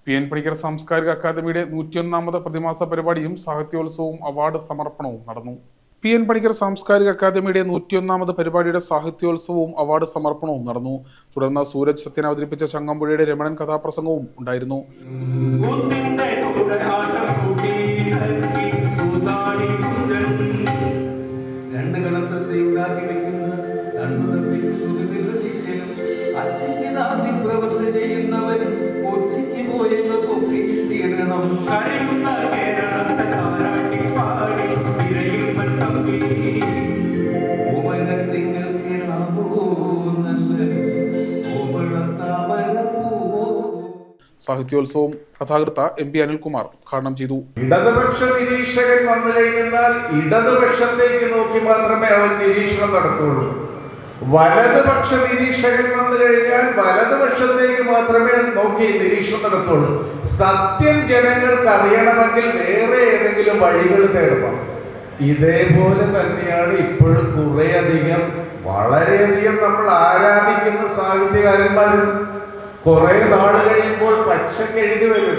PN Panicker സാംസ്കാരിക അക്കാദമിയുടെ 101ാമത് പ്രതിമാസ പരിപാടിയും സാഹിത്യോത്സവവും അവാർഡ് സമർപ്പണവും നടന്നു. PN പണിക്കർ സാംസ്കാരിക അക്കാദമിയുടെ 101ാമത് പരിപാടിയുടെ സാഹിത്യോത്സവവും അവാർഡ് സമർപ്പണവും നടന്നു. തുടർന്ന് സൂരജ് സത്യൻ അവതരിപ്പിച്ച ചങ്ങമ്പുഴയുടെ രമണൻ കഥാപ്രസംഗവും ഉണ്ടായിരുന്നു. സാഹിത്യോത്സവം കഥാകൃത്ത MP അനിൽകുമാർ ഉദ്ഘാടനം ചെയ്തു. ഇടതുപക്ഷ നിരീക്ഷകൻ വന്നു കഴിഞ്ഞാൽ ഇടതുപക്ഷത്തേക്ക് നോക്കി മാത്രമേ അവൻ നിരീക്ഷണം നടത്തുള്ളൂ. വലതുപക്ഷ നിരീക്ഷകൻ വന്നു കഴിഞ്ഞാൽ വലതുപക്ഷത്തേക്ക് മാത്രമേ നോക്കി നിരീക്ഷണം നടത്തുള്ളൂ. സത്യം ജനങ്ങൾക്ക് അറിയണമെങ്കിൽ വേറെ ഏതെങ്കിലും വഴികൾ തേടണം. ഇതേപോലെ തന്നെയാണ് ഇപ്പോഴും വളരെയധികം നമ്മൾ ആരാധിക്കുന്ന സാഹിത്യകാരന്മാരും കുറെ നാൾ കഴിയുമ്പോൾ പച്ചക്ക് എഴുതി വരും.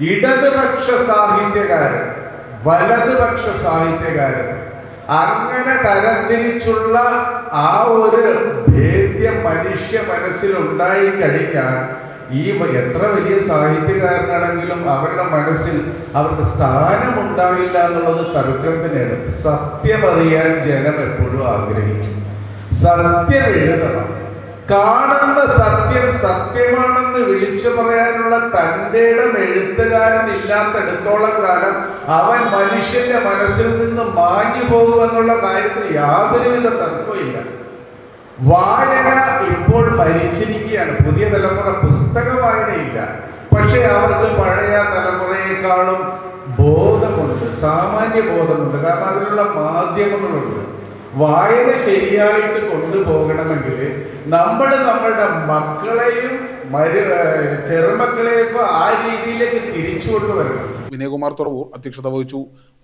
ഇടതുപക്ഷ സാഹിത്യകാരൻ, വലതുപക്ഷ സാഹിത്യകാരൻ, അങ്ങനെ തരംതിരിച്ചുള്ള ആ ഒരു ഭേദ്യം മനുഷ്യ മനസ്സിൽ ഉണ്ടായി കഴിഞ്ഞാൽ ഈ എത്ര വലിയ സാഹിത്യകാരനാണെങ്കിലും അവരുടെ മനസ്സിൽ അവർക്ക് സ്ഥാനമുണ്ടാവില്ല എന്നുള്ളത് തർക്കം തന്നെയാണ്. സത്യമറിയാൻ ജനം എപ്പോഴും ആഗ്രഹിക്കും. സത്യം എഴുതണം. കാണുന്ന സത്യം സത്യമാണെന്ന് വിളിച്ചു പറയാനുള്ള തൻ്റെ ഇടം എഴുത്തുകാരൻ ഇല്ലാത്തടത്തോളം കാലം അവൻ മനുഷ്യന്റെ മനസ്സിൽ നിന്ന് മാഞ്ഞു പോകുമെന്നുള്ള കാര്യത്തിൽ യാതൊരുവിധ തർക്കമില്ല. വായന ഇപ്പോൾ മരിച്ചിരിക്കുകയാണ്. പുതിയ തലമുറ പുസ്തക വായനയില്ല. പക്ഷെ അവർക്ക് പഴയ തലമുറയെക്കാളും ബോധമുണ്ട്, സാമാന്യ ബോധമുണ്ട്. കാരണം അതിനുള്ള മാധ്യമങ്ങളുണ്ട്. വായന ശരിയായിട്ട് കൊണ്ടുപോകണമെങ്കിൽ നമ്മൾ നമ്മളുടെ മക്കളെയും ചെറുമക്കളെയും ആ രീതിയിലേക്ക് തിരിച്ചു കൊണ്ടുവരണം. വിനയകുമാർ തുറവൂർ അധ്യക്ഷത വഹിച്ചു.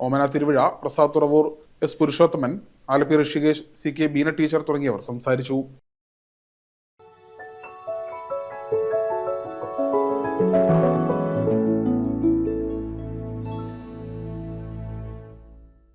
Omana Thiruvizha, Prasad Thuravoor, S Purushothaman, Alleppey Rishikesh, CK Beena teacher തുടങ്ങിയവർ സംസാരിച്ചു.